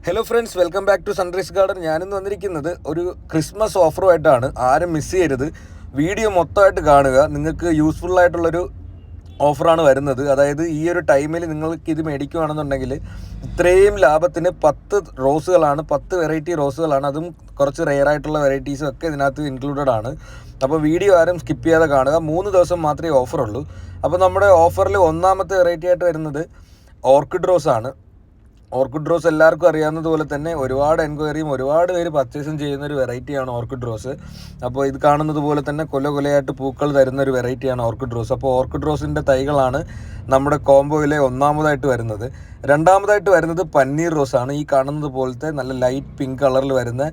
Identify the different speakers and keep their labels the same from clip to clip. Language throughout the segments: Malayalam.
Speaker 1: Hello friends, welcome back to Sunrise Garden. ഞാനിന്ന് വന്നിരിക്കുന്നത് ഒരു ക്രിസ്മസ് ഓഫറുമായിട്ടാണ്. ആരും മിസ് ചെയ്യരുത്, വീഡിയോ മൊത്തമായിട്ട് കാണുക. നിങ്ങൾക്ക് യൂസ്ഫുൾ ആയിട്ടുള്ളൊരു ഓഫറാണ് വരുന്നത്. അതായത് ഈ ഒരു ടൈമിൽ നിങ്ങൾക്ക് ഇത് മേടിക്കുകയാണെന്നുണ്ടെങ്കിൽ ഇത്രയും ലാഭത്തിന് 10 റോസുകളാണ്, 10 വെറൈറ്റി റോസുകളാണ്. അതും കുറച്ച് റെയർ ആയിട്ടുള്ള വെറൈറ്റീസും ഒക്കെ ഇതിനകത്ത് ഇൻക്ലൂഡഡ് ആണ്. അപ്പോൾ വീഡിയോ ആരും സ്കിപ്പ് ചെയ്യാതെ കാണുക. 3 ദിവസം മാത്രമേ ഓഫറുള്ളൂ. അപ്പോൾ നമ്മുടെ ഓഫറിൽ ഒന്നാമത്തെ വെറൈറ്റി ആയിട്ട് വരുന്നത് ഓർക്കിഡ് റോസ് ആണ്. ഓർക്കിഡ് റോസ് എല്ലാവർക്കും അറിയാവുന്നതുപോലെ തന്നെ ഒരുപാട് എൻക്വയറിയും ഒരുപാട് പേര് പർച്ചേസും ചെയ്യുന്ന ഒരു വെറൈറ്റിയാണ് ഓർക്കിഡ് റോസ്. അപ്പോൾ ഇത് കാണുന്നത് പോലെ തന്നെ കൊലയായിട്ട് പൂക്കൾ തരുന്ന ഒരു വെറൈറ്റിയാണ് ഓർക്കിഡ് റോസ്. അപ്പോൾ ഓർക്കിഡ് റോസിൻ്റെ തൈകളാണ് നമ്മുടെ കോംബോയിലെ ഒന്നാമതായിട്ട് വരുന്നത്. രണ്ടാമതായിട്ട് വരുന്നത് പന്നീർ റോസാണ്. ഈ കാണുന്നത് പോലത്തെ നല്ല ലൈറ്റ് പിങ്ക് കളറിൽ വരുന്ന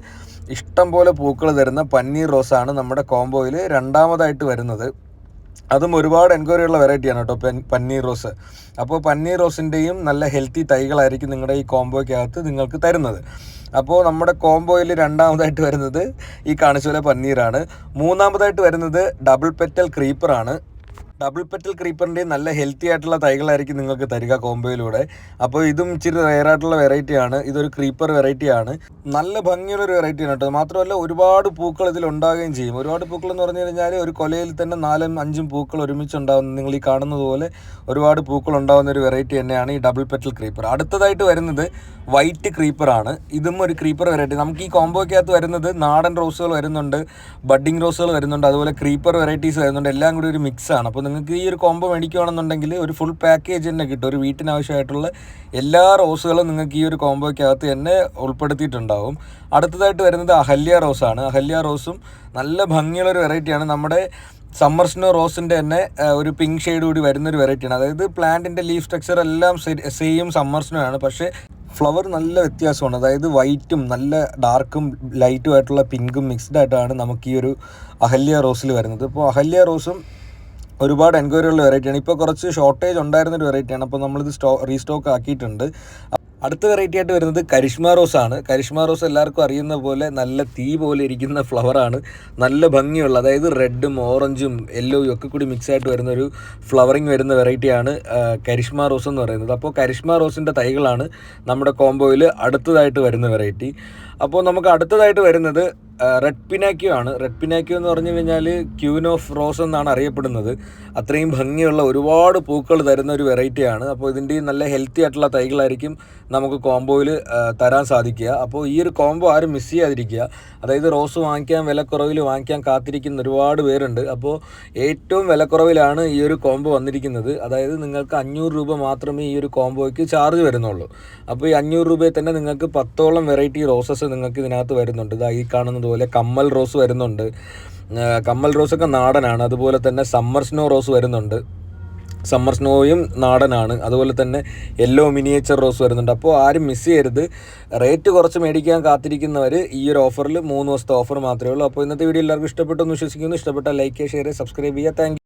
Speaker 1: ഇഷ്ടം പോലെ പൂക്കൾ തരുന്ന പന്നീർ റോസാണ് നമ്മുടെ കോംബോയിൽ രണ്ടാമതായിട്ട് വരുന്നത്. അതും ഒരുപാട് എൻക്വയറി ഉള്ള വെറൈറ്റിയാണ് കേട്ടോ പന്നീർ റോസ്. അപ്പോൾ പന്നീർ റോസിൻ്റെയും നല്ല ഹെൽത്തി തൈകളായിരിക്കും നിങ്ങളുടെ ഈ കോംബോയ്ക്കകത്ത് നിങ്ങൾക്ക് തരുന്നത്. അപ്പോൾ നമ്മുടെ കോംബോയിൽ രണ്ടാമതായിട്ട് വരുന്നത് ഈ കാണിച്ച പോലെ പന്നീറാണ്. മൂന്നാമതായിട്ട് വരുന്നത് ഡബിൾ പെറ്റൽ ക്രീപ്പറാണ്. ഡബിൾ പെറ്റൽ ക്രീപ്പറിൻ്റെ നല്ല ഹെൽത്തി ആയിട്ടുള്ള തൈകളായിരിക്കും നിങ്ങൾക്ക് തരിക കോംബോയിലൂടെ. അപ്പോൾ ഇതും ഇച്ചിരി റെയർ ആയിട്ടുള്ള വെറൈറ്റിയാണ്. ഇതൊരു ക്രീപ്പർ വെറൈറ്റിയാണ്. നല്ല ഭംഗിയുള്ളൊരു വെറൈറ്റിയാണ് കേട്ടോ. മാത്രമല്ല ഒരുപാട് പൂക്കൾ ഇതിൽ ഉണ്ടാവുകയും ചെയ്യും. ഒരുപാട് പൂക്കൾ എന്ന് പറഞ്ഞു കഴിഞ്ഞാൽ ഒരു കൊലയിൽ തന്നെ 4-5 പൂക്കൾ ഒരുമിച്ച് ഉണ്ടാകുന്ന, നിങ്ങൾ ഈ കാണുന്നത് പോലെ ഒരുപാട് പൂക്കൾ ഉണ്ടാകുന്ന ഒരു വെറൈറ്റി തന്നെയാണ് ഈ ഡബിൾ പെറ്റൽ ക്രീപ്പർ. അടുത്തതായിട്ട് വരുന്നത് വൈറ്റ് ക്രീപ്പറാണ്. ഇതും ഒരു ക്രീപ്പർ വെറൈറ്റി. നമുക്ക് ഈ കോംബോയ്ക്കകത്ത് വരുന്നത് നാടൻ റോസുകൾ വരുന്നുണ്ട്, ബഡ്ഡിങ് റോസുകൾ വരുന്നുണ്ട്, അതുപോലെ ക്രീപ്പർ വെറൈറ്റീസ് വരുന്നുണ്ട്. എല്ലാം കൂടി ഒരു മിക്സാണ്. അപ്പോൾ നിങ്ങൾക്ക് ഈ ഒരു കോംബോ മേടിക്കുകയാണെന്നുണ്ടെങ്കിൽ ഒരു ഫുൾ പാക്കേജ് തന്നെ കിട്ടും. ഒരു വീട്ടിനാവശ്യമായിട്ടുള്ള എല്ലാ റോസുകളും നിങ്ങൾക്ക് ഈ ഒരു കോംബോയ്ക്കകത്ത് തന്നെ ഉൾപ്പെടുത്തിയിട്ടുണ്ടാവും. അടുത്തതായിട്ട് വരുന്നത് അഹല്യ റോസാണ്. അഹല്യ റോസും നല്ല ഭംഗിയുള്ളൊരു വെറൈറ്റിയാണ്. നമ്മുടെ സമ്മർ സ്നോ റോസിൻ്റെ തന്നെ ഒരു പിങ്ക് ഷെയ്ഡ് കൂടി വരുന്നൊരു വെറൈറ്റിയാണ്. അതായത് പ്ലാന്റിൻ്റെ ലീഫ് സ്ട്രക്ചർ എല്ലാം സെയിം സമ്മർ സ്നോ ആണ്, പക്ഷേ ഫ്ലവർ നല്ല വ്യത്യാസമാണ്. അതായത് വൈറ്റും നല്ല ഡാർക്കും ലൈറ്റും ആയിട്ടുള്ള പിങ്കും മിക്സ്ഡ് ആയിട്ടാണ് നമുക്ക് ഈ ഒരു അഹല്യ റോസിൽ വരുന്നത്. അപ്പോൾ അഹല്യ റോസും ഒരുപാട് എൻക്വയറി ഉള്ള വെറൈറ്റിയാണ്. ഇപ്പോൾ കുറച്ച് ഷോർട്ടേജ് ഉണ്ടായിരുന്നൊരു വെറൈറ്റിയാണ്. അപ്പോൾ നമ്മളിത് റീസ്റ്റോക്ക് ആക്കിയിട്ടുണ്ട്. അടുത്ത വെറൈറ്റി ആയിട്ട് വരുന്നത് കരിഷ്മ റോസാണ്. കരിഷ്മ റോസ് എല്ലാവർക്കും അറിയുന്ന പോലെ നല്ല തീ പോലെ ഇരിക്കുന്ന ഫ്ലവറാണ്. നല്ല ഭംഗിയുള്ള, അതായത് റെഡും ഓറഞ്ചും യെല്ലോയും ഒക്കെ കൂടി മിക്സ് ആയിട്ട് വരുന്ന ഒരു ഫ്ലവറിങ് വരുന്ന വെറൈറ്റിയാണ് കരിഷ്മ റോസ് എന്ന് പറയുന്നത്. അപ്പോൾ കരിഷ്മ റോസിൻ്റെ തൈകളാണ് നമ്മുടെ കോംബോയിൽ അടുത്തതായിട്ട് വരുന്ന വെറൈറ്റി. അപ്പോൾ നമുക്ക് അടുത്തതായിട്ട് വരുന്നത് റെഡ് പിനാക്കിയോ ആണ്. റെഡ് പിനാക്കിയോ എന്ന് പറഞ്ഞു കഴിഞ്ഞാൽ ക്യൂൻ ഓഫ് റോസ് എന്നാണ് അറിയപ്പെടുന്നത്. അത്രയും ഭംഗിയുള്ള ഒരുപാട് പൂക്കൾ തരുന്ന ഒരു വെറൈറ്റിയാണ്. അപ്പോൾ ഇതിൻ്റെ നല്ല ഹെൽത്തി ആയിട്ടുള്ള തൈകളായിരിക്കും നമുക്ക് കോംബോയിൽ തരാൻ സാധിക്കുക. അപ്പോൾ ഈ ഒരു കോംബോ ആരും മിസ് ചെയ്യാതിരിക്കുക. അതായത് റോസ് വാങ്ങിക്കാൻ വിലക്കുറവിൽ വാങ്ങിക്കാൻ കാത്തിരിക്കുന്ന ഒരുപാട് പേരുണ്ട്. അപ്പോൾ ഏറ്റവും വിലക്കുറവിലാണ് ഈ ഒരു കോംബോ വന്നിരിക്കുന്നത്. അതായത് നിങ്ങൾക്ക് 500 രൂപ മാത്രമേ ഈ ഒരു കോംബോയ്ക്ക് ചാർജ് വരുന്നുള്ളൂ. അപ്പോൾ ഈ 500 രൂപയിൽ തന്നെ നിങ്ങൾക്ക് 10ഓളം വെറൈറ്റി റോസസ് നിങ്ങൾക്ക് ഇതിനകത്ത് വരുന്നുണ്ട്. ഇതാ ഈ കാണുന്നത് പോലെ കമ്മൽ റോസ് വരുന്നുണ്ട്. കമ്മൽ റോസൊക്കെ നാടനാണ്. അതുപോലെ തന്നെ സമ്മർ സ്നോ റോസ് വരുന്നുണ്ട്. സമ്മർ സ്നോയും നാടനാണ്. അതുപോലെ തന്നെ യെല്ലോ മിനിയേച്ചർ റോസ് വരുന്നുണ്ട്. അപ്പോൾ ആരും മിസ് ചെയ്യരുത്. റേറ്റ് കുറച്ച് മേടിക്കാൻ കാത്തിരിക്കുന്നവർ ഈ ഒരു ഓഫറിൽ 3 ദിവസത്തെ ഓഫർ മാത്രമേ ഉള്ളൂ. അപ്പോൾ ഇന്നത്തെ വീഡിയോ എല്ലാവർക്കും ഇഷ്ടപ്പെട്ടെന്ന് വിശ്വസിക്കുന്നു. ഇഷ്ടപ്പെട്ടാൽ ലൈക്ക് ചെയ്യുക, ഷെയർ ചെയ്യുക, സബ്സ്ക്രൈബ് ചെയ്യുക. Thank you.